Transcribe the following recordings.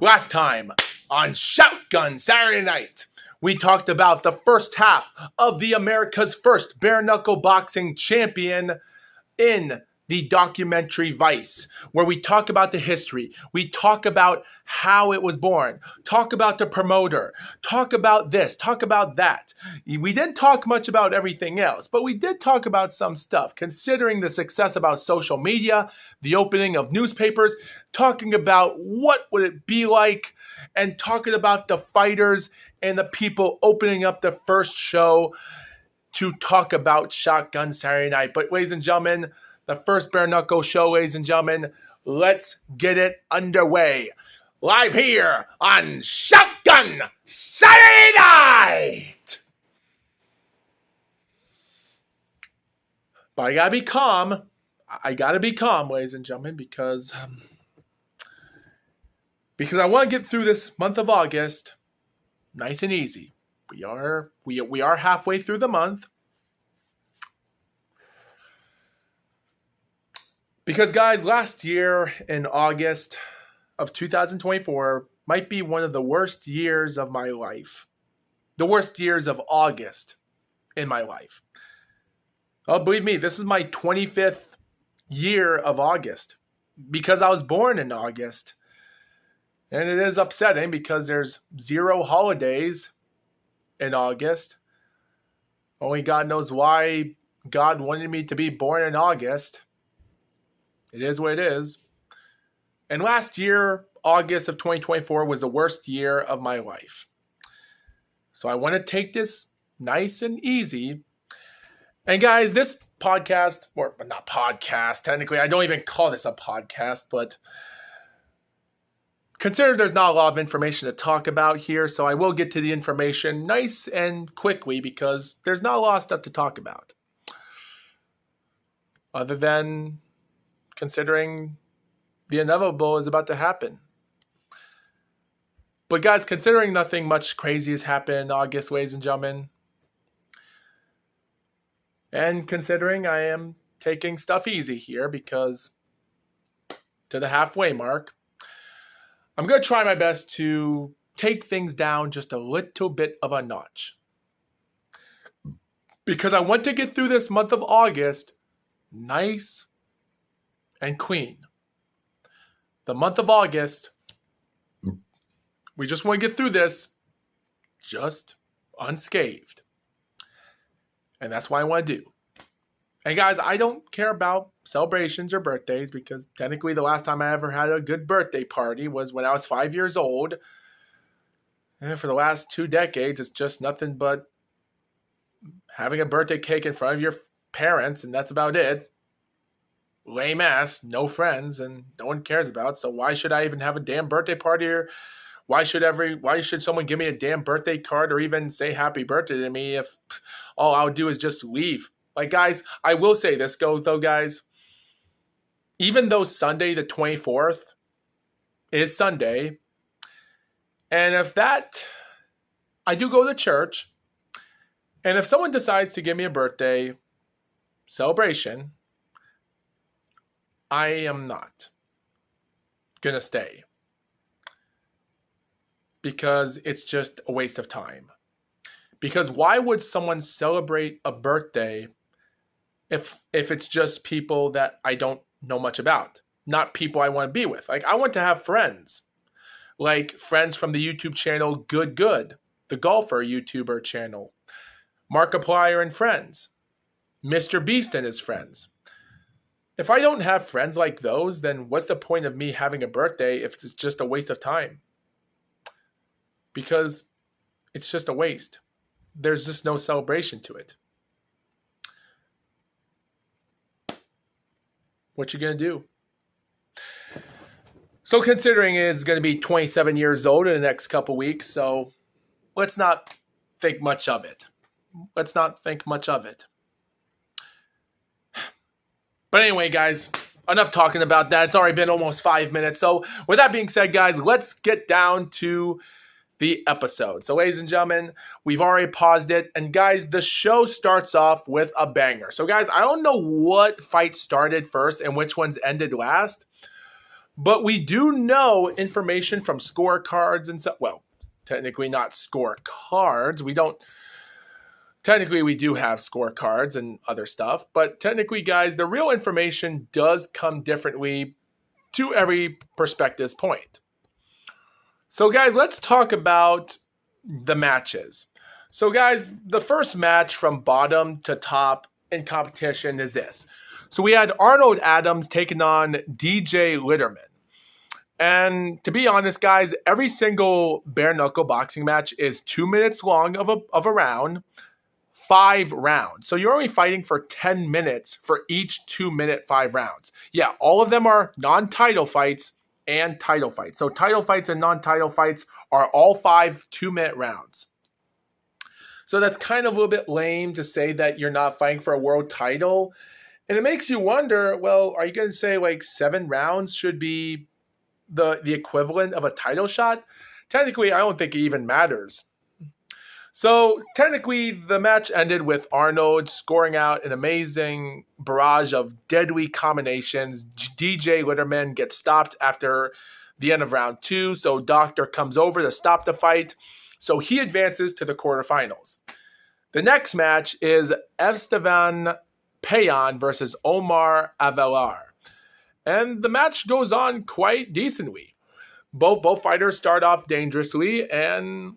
Last time on Shotgun Saturday Night, we talked about the first half of the America's first bare knuckle boxing champion in the documentary Vice, where we talk about the history, we talk about how it was born, talk about the promoter, talk about this, talk about that. We didn't talk much about everything else, but we did talk about some stuff, considering the success about social media, the opening of newspapers, talking about what would it be like, and talking about the fighters and the people opening up the first show to talk about Shotgun Saturday Night. But ladies and gentlemen, the first bare knuckle show, ladies and gentlemen, let's get it underway. Live here on Shotgun Saturday Night. But I gotta be calm. Ladies and gentlemen, because I want to get through this month of August nice and easy. We are halfway through the month. Because, guys, last year in August of 2024 might be one of the worst years of my life. The worst years of August in my life. Oh, believe me, this is my 25th year of August. Because I was born in August. And it is upsetting because there's 0 holidays in August. Only God knows why God wanted me to be born in August. It is what it is. And last year, August of 2024, was the worst year of my life. So I want to take this nice and easy. And guys, this podcast, or not podcast, technically, I don't even call this a podcast, but consider there's not a lot of information to talk about here, so I will get to the information nice and quickly because there's not a lot of stuff to talk about. Other than considering the inevitable is about to happen. But guys, considering nothing much crazy has happened in August, ladies and gentlemen, and considering I am taking stuff easy here because to the halfway mark, I'm going to try my best to take things down just a little bit of a notch. Because I want to get through this month of August nice and clean. The month of August, we just want to get through this just unscathed. And that's what I want to do. And guys, I don't care about celebrations or birthdays because technically the last time I ever had a good birthday party was when I was 5 years old. And for the last 2 decades, it's just nothing but having a birthday cake in front of your parents, and that's about it. Lame ass, no friends, and no one cares about. So why should I even have a damn birthday party? Or why should someone give me a damn birthday card or even say happy birthday to me if all I would do is just leave? Like, guys, I will say this though, guys. Even though Sunday the 24th is Sunday, and if that, I do go to church, and if someone decides to give me a birthday celebration, I am not going to stay. Because it's just a waste of time. Because why would someone celebrate a birthday if it's just people that I don't know much about? Not people I want to be with. Like, I want to have friends. Like friends from the YouTube channel Good, the golfer YouTuber channel. Markiplier and friends. Mr. Beast and his friends. If I don't have friends like those, then what's the point of me having a birthday if it's just a waste of time? Because it's just a waste. There's just no celebration to it. What you gonna do? So considering it's gonna be 27 years old in the next couple weeks, so let's not think much of it. But anyway, guys, enough talking about that. It's already been almost 5 minutes. So with that being said, guys, let's get down to the episode. So ladies and gentlemen, we've already paused it. And guys, the show starts off with a banger. So guys, I don't know what fight started first and which ones ended last. But we do know information from scorecards and so. Well, technically not scorecards. Technically, we do have scorecards and other stuff. But technically, guys, the real information does come differently to every perspective's point. So, guys, let's talk about the matches. So, guys, the first match from bottom to top in competition is this. So we had Arnold Adams taking on DJ Litterman. And to be honest, guys, every single bare knuckle boxing match is 2 minutes long of a round, 5 rounds. So you're only fighting for 10 minutes for each 2-minute 5 rounds. Yeah, all of them are non-title fights and title fights. So title fights and non-title fights are all 5 2-minute rounds. So that's kind of a little bit lame to say that you're not fighting for a world title. And it makes you wonder, well, are you going to say like 7 rounds should be the equivalent of a title shot? Technically, I don't think it even matters. So technically, the match ended with Arnold scoring out an amazing barrage of deadly combinations. DJ Litterman gets stopped after the end of round 2. So Doctor comes over to stop the fight. So he advances to the quarterfinals. The next match is Esteban Payan versus Omar Avelar. And the match goes on quite decently. Both fighters start off dangerously, and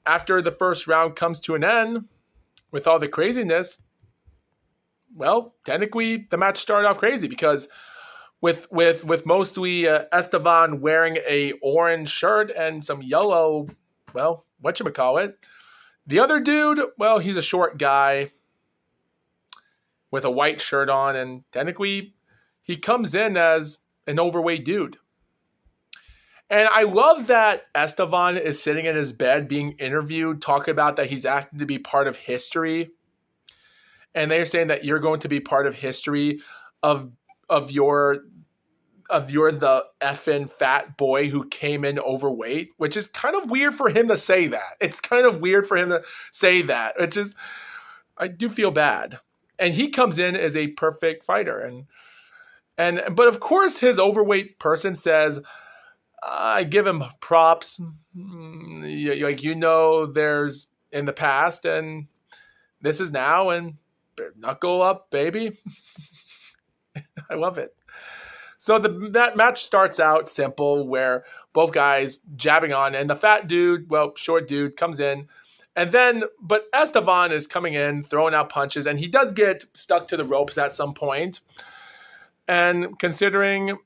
after the first round comes to an end, with all the craziness, well, technically the match started off crazy because with mostly Esteban wearing a orange shirt and some yellow, well, whatchamacallit. The other dude, well, he's a short guy with a white shirt on, and technically he comes in as an overweight dude. And I love that Esteban is sitting in his bed being interviewed, talking about that he's asking to be part of history. And they're saying that you're going to be part of history of you're the effing fat boy who came in overweight, which is kind of weird for him to say that. It's kind of weird for him to say that. It's just, I do feel bad. And he comes in as a perfect fighter. But of course his overweight person says, I give him props. Like, there's in the past and this is now, and knuckle up, baby. I love it. So that match starts out simple where both guys jabbing on, and the fat dude, short dude, comes in. But Esteban is coming in, throwing out punches, and he does get stuck to the ropes at some point. And considering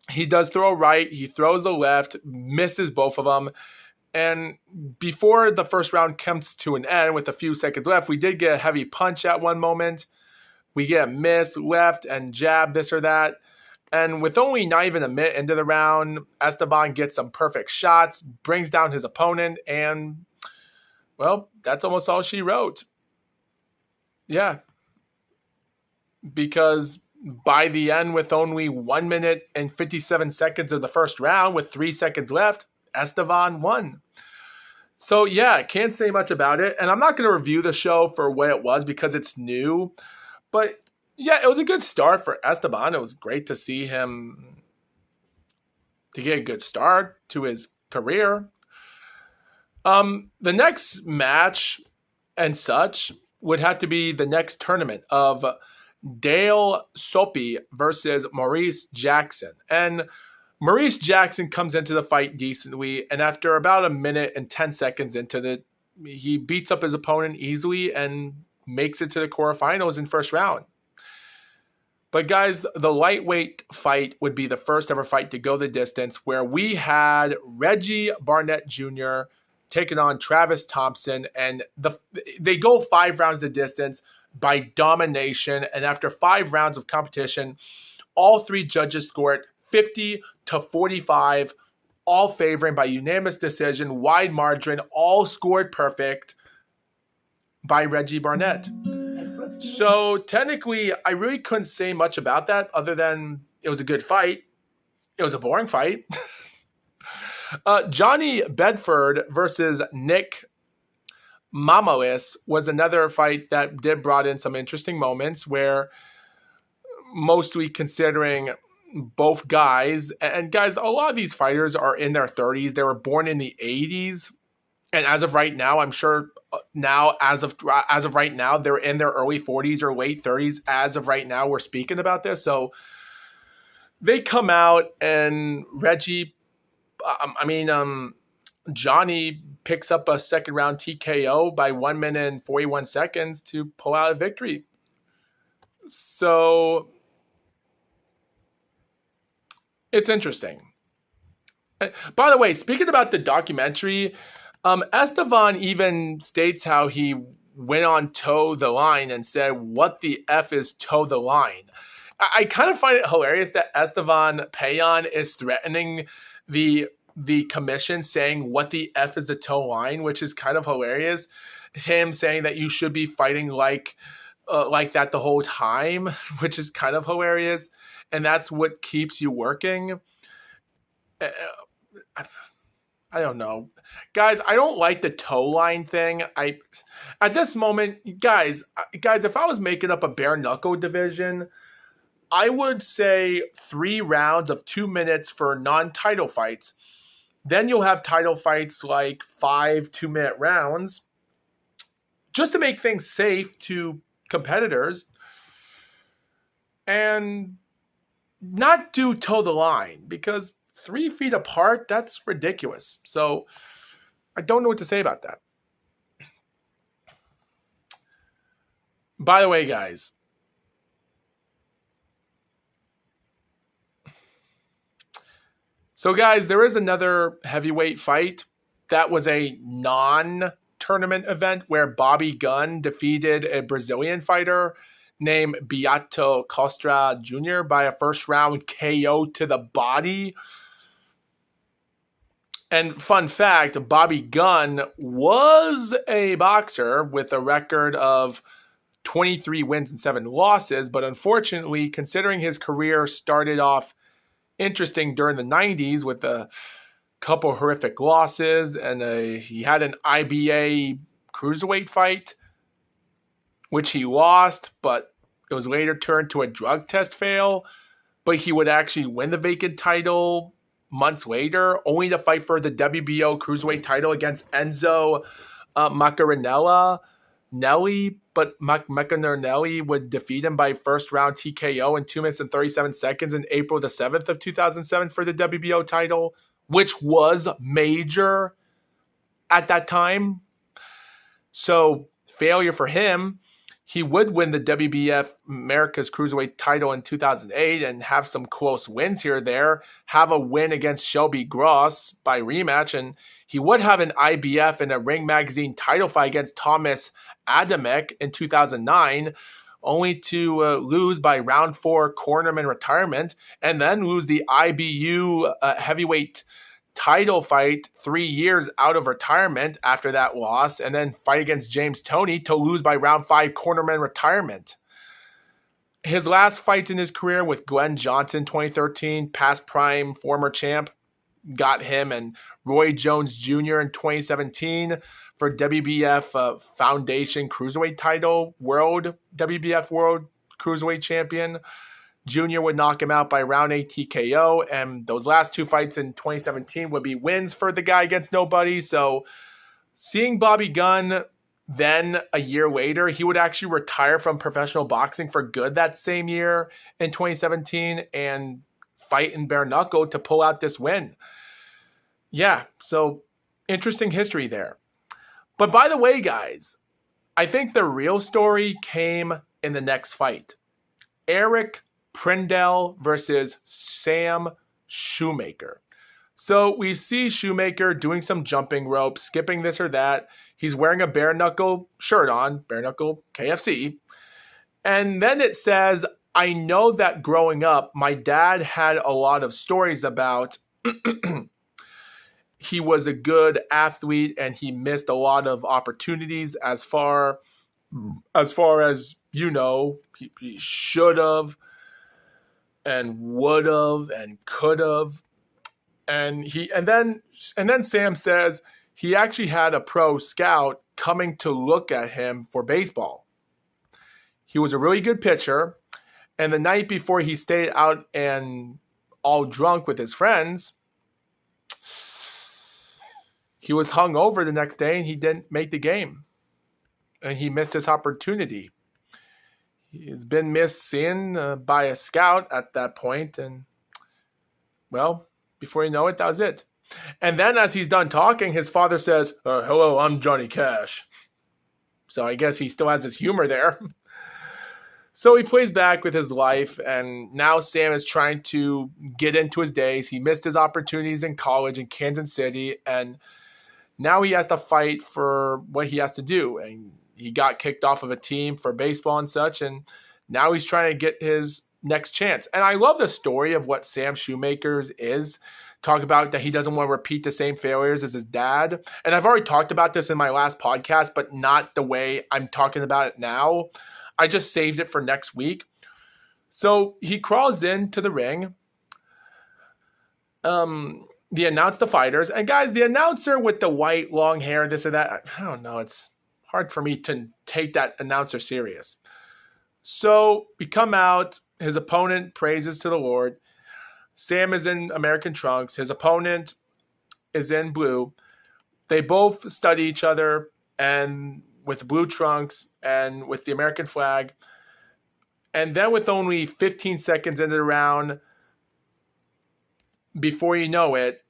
he does throw a right, he throws a left, misses both of them. And before the first round comes to an end with a few seconds left, we did get a heavy punch at one moment. We get a miss, left, and jab, this or that. And with only not even a minute into the round, Esteban gets some perfect shots, brings down his opponent, and, well, that's almost all she wrote. Yeah. Because by the end, with only 1 minute and 57 seconds of the first round, with 3 seconds left, Esteban won. So, yeah, I can't say much about it. And I'm not going to review the show for what it was because it's new. But, yeah, it was a good start for Esteban. It was great to see him to get a good start to his career. The next match and such would have to be the next tournament of Dale Soapy versus Maurice Jackson. And Maurice Jackson comes into the fight decently, and after about 1 minute and 10 seconds into he beats up his opponent easily and makes it to the quarterfinals in first round. But guys, the lightweight fight would be the first ever fight to go the distance, where we had Reggie Barnett Jr. taking on Travis Thompson, and they go 5 rounds the distance by domination. And after 5 rounds of competition, all 3 judges scored 50-45, all favoring by unanimous decision, wide margin, all scored perfect by Reggie Barnett. So technically, I really couldn't say much about that other than it was a good fight. It was a boring fight. Johnny Bedford versus Nick Mamalis was another fight that did brought in some interesting moments where, mostly considering both guys. And guys, a lot of these fighters are in their 30s. They were born in the 80s. And as of right now, I'm sure now, as of right now, they're in their early 40s or late 30s. As of right now, we're speaking about this. So they come out and Johnny picks up a second round TKO by 1 minute and 41 seconds to pull out a victory. So it's interesting. By the way, speaking about the documentary, Estevan even states how he went on toe the line and said, "What the F is toe the line?" I kind of find it hilarious that Estevan Payan is threatening the commission, saying, "What the F is the toe line?" which is kind of hilarious. Him saying that you should be fighting like that the whole time, which is kind of hilarious. And that's what keeps you working. I don't know. Guys, I don't like the toe line thing. At this moment, guys, if I was making up a bare knuckle division, I would say 3 rounds of 2 minutes for non-title fights. Then you'll have title fights like 5 2-minute rounds, just to make things safe to competitors, and not do toe the line, because 3 feet apart, that's ridiculous. So I don't know what to say about that. By the way, guys, there is another heavyweight fight that was a non-tournament event where Bobby Gunn defeated a Brazilian fighter named Beato Costra Jr. by a first round KO to the body. And fun fact, Bobby Gunn was a boxer with a record of 23 wins and 7 losses, but unfortunately, considering his career started off interesting during the 90s with a couple horrific losses, and he had an IBA cruiserweight fight, which he lost, but it was later turned to a drug test fail. But he would actually win the vacant title months later, only to fight for the WBO cruiserweight title against Enzo Maccarinelli. But Maccarinelli would defeat him by first round TKO in 2 minutes and 37 seconds in April the 7th of 2007 for the WBO title, which was major at that time. So failure for him. He would win the WBF America's Cruiserweight title in 2008 and have some close wins here or there, have a win against Shelby Gross by rematch, and he would have an IBF and a Ring Magazine title fight against Thomas Adamek in 2009, only to lose by round 4 cornerman retirement, and then lose the IBU heavyweight title fight 3 years out of retirement after that loss, and then fight against James Toney to lose by round 5 cornerman retirement. His last fights in his career with Glenn Johnson 2013, past prime former champ, got him, and Roy Jones Jr. in 2017 for WBF Foundation Cruiserweight title, WBF World Cruiserweight Champion. Junior would knock him out by round 8 TKO, and those last 2 fights in 2017 would be wins for the guy against nobody. So seeing Bobby Gunn then a year later, he would actually retire from professional boxing for good that same year in 2017 and fight in bare knuckle to pull out this win. Yeah, so interesting history there. But by the way, guys, I think the real story came in the next fight. Eric Prindle versus Sam Shoemaker. So we see Shoemaker doing some jumping rope, skipping this or that. He's wearing a bare knuckle shirt on, bare knuckle KFC. And then it says, I know that growing up, my dad had a lot of stories about he was a good athlete and he missed a lot of opportunities as far as, you know, he should have and would have and could have. And then Sam says he actually had a pro scout coming to look at him for baseball. He was a really good pitcher. And the night before he stayed out and all drunk with his friends, he was hung over the next day and he didn't make the game. And he missed his opportunity. He's been missing by a scout at that point. And, well, before you know it, that was it. And then as he's done talking, his father says, hello, I'm Johnny Cash. So I guess he still has his humor there. So he plays back with his life, and now Sam is trying to get into his days. He missed his opportunities in college in Kansas City, and now he has to fight for what he has to do. And he got kicked off of a team for baseball and such, and now he's trying to get his next chance. And I love the story of what Sam Shoemaker's is. Talk about that he doesn't want to repeat the same failures as his dad. And I've already talked about this in my last podcast, but not the way I'm talking about it now. I just saved it for next week. So he crawls into the ring. They announce the fighters. And guys, the announcer with the white long hair, this or that, I don't know. It's hard for me to take that announcer serious. So we come out. His opponent praises to the Lord. Sam is in American trunks. His opponent is in blue. They both study each other and with blue trunks and with the American flag. And then with only 15 seconds into the round, before you know it,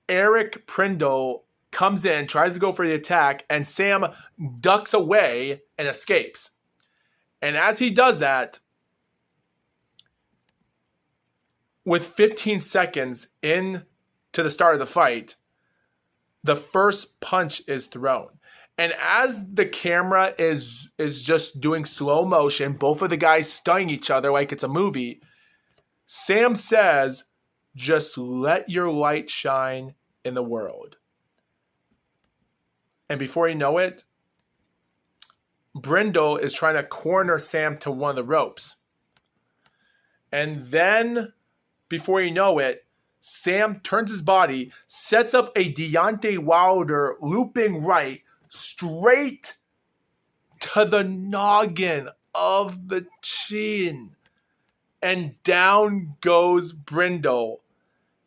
Eric Prindle comes in, tries to go for the attack, and Sam ducks away and escapes. And as he does that, with 15 seconds into the start of the fight, the first punch is thrown. And as the camera is just doing slow motion, both of the guys stunning each other like it's a movie, Sam says, just let your light shine in the world. And before you know it, Brindle is trying to corner Sam to one of the ropes. And then, before you know it, Sam turns his body, sets up a Deontay Wilder looping right straight to the noggin of the chin. And down goes Brindle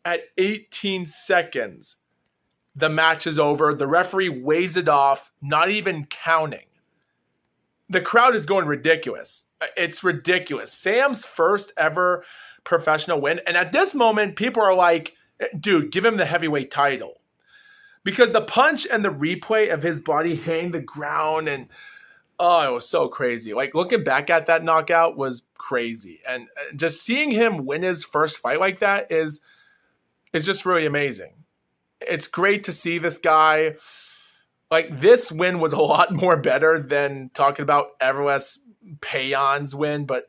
at 18 seconds. The match is over. The referee waves it off, not even counting. The crowd is going ridiculous. It's ridiculous. Sam's first ever professional win. And at this moment, people are like, dude, give him the heavyweight title. Because the punch and the replay of his body hitting the ground, and it was so crazy. Like, looking back at that knockout was crazy. And just seeing him win his first fight like that is just really amazing. It's great to see this guy. Like, this win was a lot more better than talking about Everlast Payon's win, but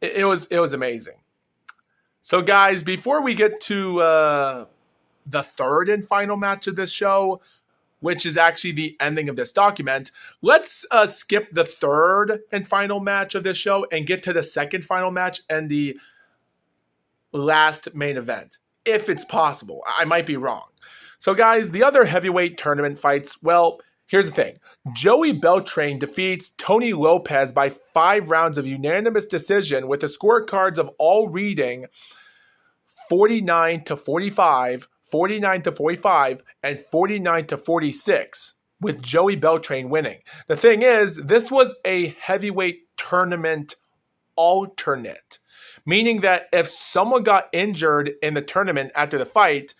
it was amazing. So, guys, before we get to the third and final match of this show, which is actually the ending of this document, let's skip the third and final match of this show and get to the second final match and the last main event, if it's possible. I might be wrong. So, guys, the other heavyweight tournament fights, well, here's the thing. Joey Beltran defeats Tony Lopez by 5 rounds of unanimous decision with the scorecards of all reading 49-45, 49-45, and 49-46, with Joey Beltran winning. The thing is, this was a heavyweight tournament alternate, meaning that if someone got injured in the tournament after the fight,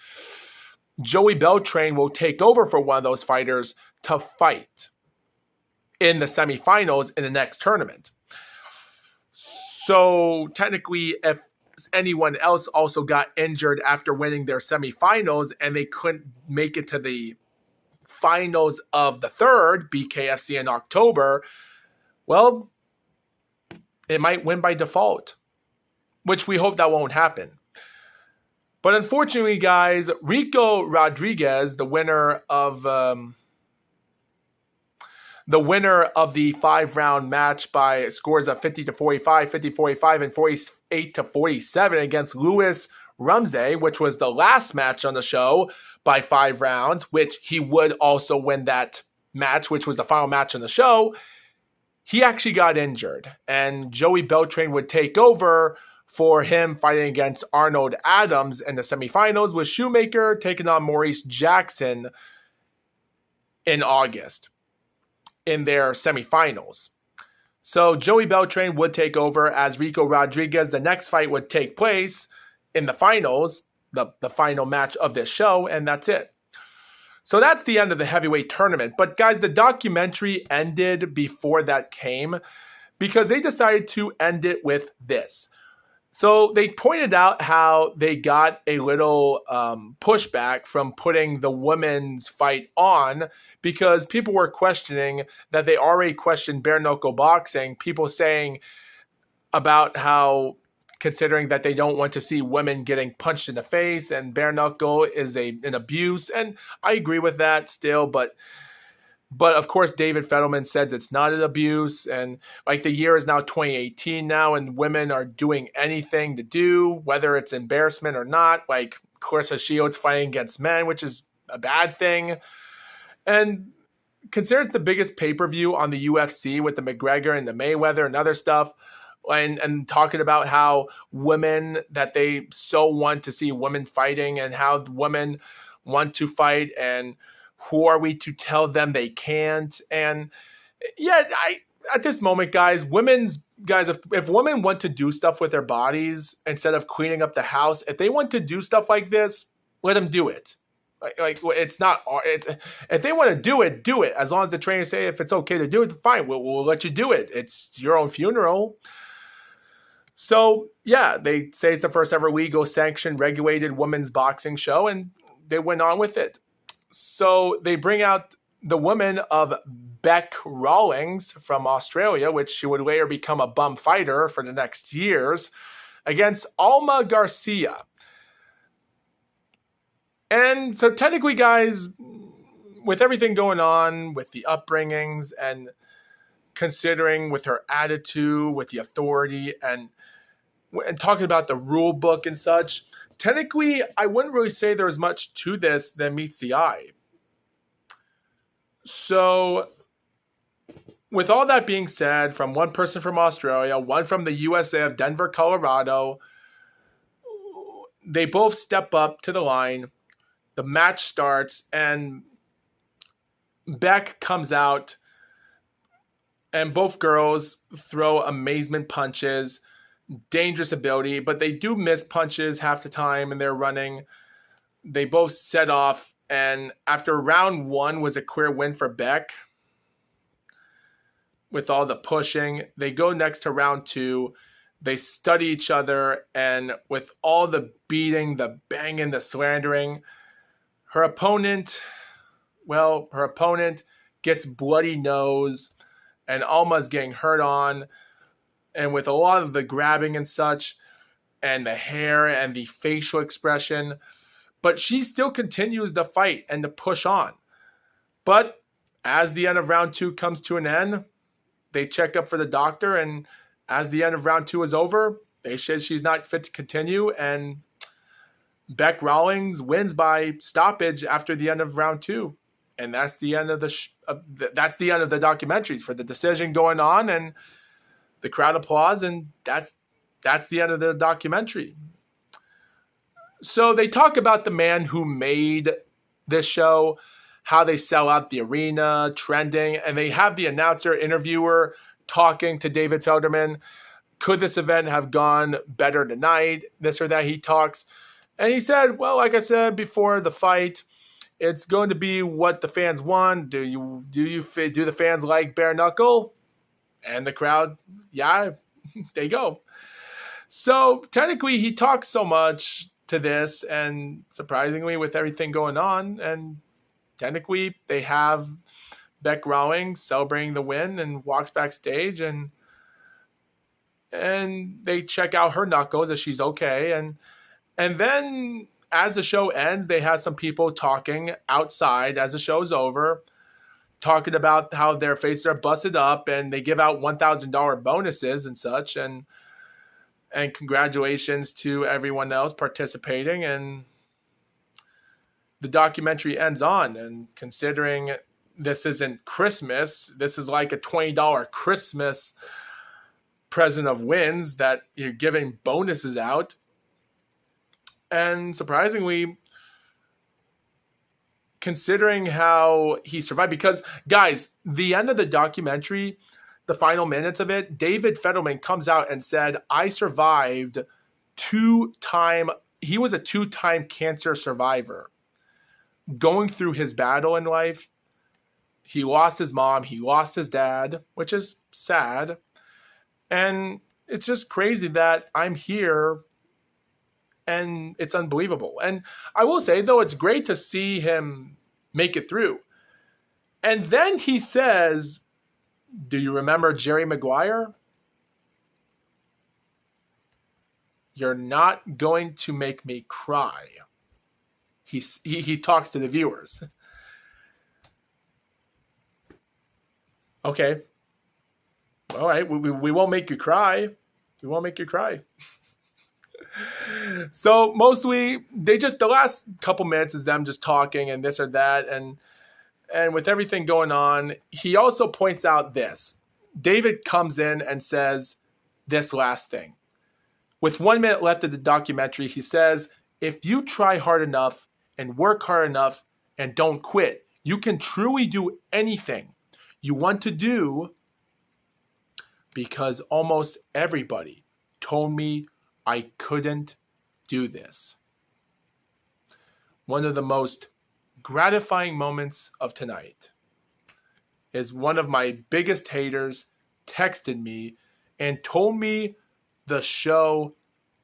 Joey Beltran will take over for one of those fighters to fight in the semifinals in the next tournament. So technically, if anyone else also got injured after winning their semifinals and they couldn't make it to the finals of the third, BKFC in October, well, it might win by default, which we hope that won't happen. But unfortunately, guys, Rico Rodriguez, the winner of the 5-round match by scores of 50-45, 50-45, and 48-47 against Luis Rumsey, which was the last match on the show by 5 rounds, which he would also win that match, which was the final match on the show. He actually got injured, and Joey Beltran would take over for him fighting against Arnold Adams in the semifinals, with Shoemaker taking on Maurice Jackson in August in their semifinals. So Joey Beltran would take over as Rico Rodriguez. The next fight would take place in the finals, the final match of this show, and that's it. So that's the end of the heavyweight tournament. But guys, the documentary ended before that came because they decided to end it with this. So they pointed out how they got a little pushback from putting the women's fight on because people were questioning that they already questioned bare knuckle boxing. People saying about how, considering that they don't want to see women getting punched in the face and bare knuckle is an abuse. And I agree with that still, but of course, David Fettleman says it's not an abuse. And like the year is now 2018 now, and women are doing anything to do, whether it's embarrassment or not. Like Clarissa Shields fighting against men, which is a bad thing. And consider it's the biggest pay-per-view on the UFC with the McGregor and the Mayweather and other stuff. And talking about how women, that they so want to see women fighting and how women want to fight, and who are we to tell them they can't? And yeah, at this moment, guys, if women want to do stuff with their bodies instead of cleaning up the house, if they want to do stuff like this, let them do it. Like it's not. If they want to do it. As long as the trainers say if it's okay to do it, fine. We'll let you do it. It's your own funeral. So yeah, they say it's the first ever legal sanctioned regulated women's boxing show, and they went on with it. So they bring out the woman of Bec Rawlings from Australia, which she would later become a bum fighter for the next years, against Alma Garcia. And so technically, guys, with everything going on, with the upbringings, and considering with her attitude, with the authority, and talking about the rule book and such, technically, I wouldn't really say there's much to this than meets the eye. So, with all that being said, from one person from Australia, one from the USA of Denver, Colorado, they both step up to the line. The match starts, and Beck comes out, and both girls throw amazement punches. Dangerous ability, but they do miss punches half the time and they're running. They both set off, and after round one was a clear win for Beck with all the pushing. They go next to round two. They study each other, and with all the beating, the banging, the slandering, her opponent gets bloody nose, and Alma's getting hurt on. And with a lot of the grabbing and such, and the hair and the facial expression, but she still continues the fight and to push on. But as the end of round two comes to an end, they check up for the doctor, and as the end of round two is over, they said she's not fit to continue, and Bec Rawlings wins by stoppage after the end of round two. And that's the end of that's the end of the documentaries for the decision going on, and the crowd applause, and that's the end of the documentary. So they talk about the man who made this show, how they sell out the arena, trending, and they have the announcer interviewer talking to David Feldman. Could this event have gone better tonight? This or that, he talks. And he said, well, like I said before the fight, it's going to be what the fans want. Do the fans like bare knuckle? And the crowd, yeah, they go. So technically, he talks so much to this, and surprisingly, with everything going on, and technically, they have Bec Rawlings celebrating the win and walks backstage, and they check out her knuckles as she's okay, and then as the show ends, they have some people talking outside as the show's over, talking about how their faces are busted up, and they give out $1,000 bonuses and such, and congratulations to everyone else participating. And the documentary ends on, and considering this isn't Christmas, this is like a $20 Christmas president of wins that you're giving bonuses out. And surprisingly, considering how he survived, because guys, the end of the documentary, the final minutes of it, David Fetterman comes out and said, I survived he was a 2-time cancer survivor. Going through his battle in life, he lost his mom, he lost his dad, which is sad. And it's just crazy that I'm here, and it's unbelievable. And I will say, though, it's great to see him make it through. And then he says, do you remember Jerry Maguire? You're not going to make me cry. He talks to the viewers. Okay. All right. We won't make you cry. We won't make you cry. So mostly the last couple minutes is them just talking and this or that. And with everything going on, he also points out this. David comes in and says this last thing. With 1 minute left of the documentary, he says, if you try hard enough and work hard enough and don't quit, you can truly do anything you want to do, because almost everybody told me I couldn't do this. One of the most gratifying moments of tonight is one of my biggest haters texted me and told me the show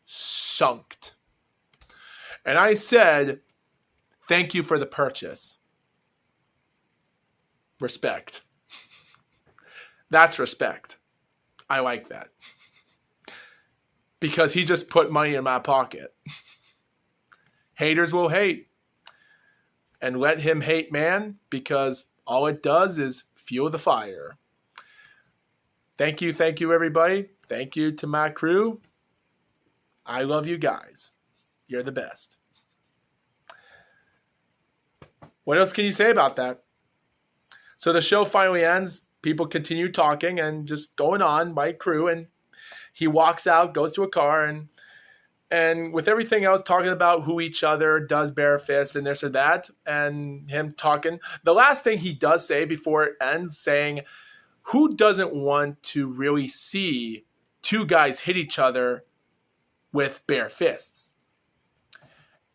sucked. And I said, thank you for the purchase. Respect. That's respect. I like that. Because he just put money in my pocket. Haters will hate. And let him hate, man, because all it does is fuel the fire. Thank you, everybody. Thank you to my crew. I love you guys. You're the best. What else can you say about that? So the show finally ends. People continue talking and just going on, my crew, and he walks out, goes to a car, and with everything else, talking about who each other does bare fists and this or that, and him talking. The last thing he does say before it ends, saying, who doesn't want to really see two guys hit each other with bare fists?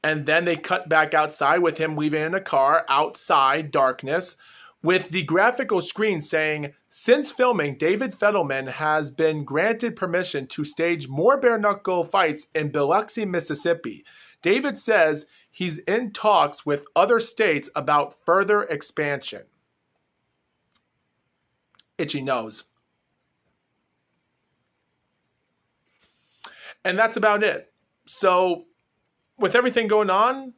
And then they cut back outside with him leaving in the car, outside, darkness, with the graphical screen saying, since filming, David Fetterman has been granted permission to stage more bare-knuckle fights in Biloxi, Mississippi. David says he's in talks with other states about further expansion. Itchy nose. And that's about it. So, with everything going on,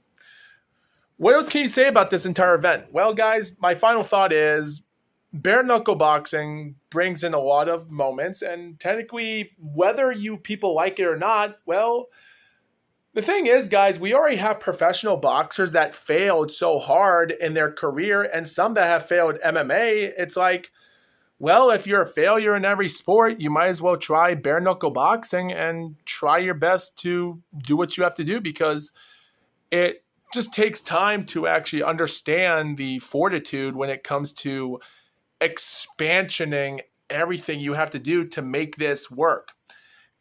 what else can you say about this entire event? Well, guys, my final thought is bare knuckle boxing brings in a lot of moments, and technically, whether you people like it or not, well, the thing is, guys, we already have professional boxers that failed so hard in their career, and some that have failed MMA. It's like, well, if you're a failure in every sport, you might as well try bare knuckle boxing and try your best to do what you have to do, because it just takes time to actually understand the fortitude when it comes to expansioning everything you have to do to make this work.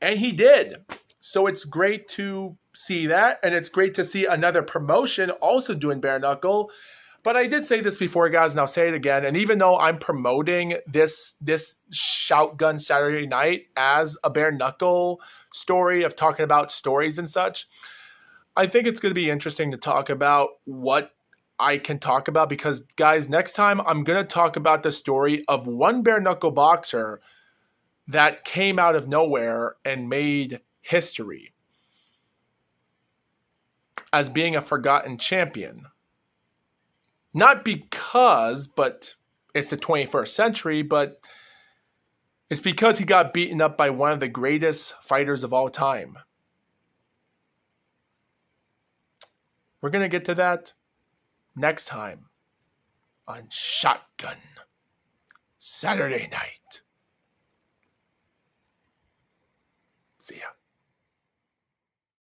And he did. So it's great to see that. And it's great to see another promotion also doing bare knuckle. But I did say this before, guys, and I'll say it again. And even though I'm promoting this Shotgun Saturday Night as a bare knuckle story of talking about stories and such, I think it's going to be interesting to talk about what I can talk about, because, guys, next time I'm going to talk about the story of one bare knuckle boxer that came out of nowhere and made history as being a forgotten champion. Not because, but it's the 21st century, but it's because he got beaten up by one of the greatest fighters of all time. We're going to get to that next time on Shotgun Saturday Night. See ya.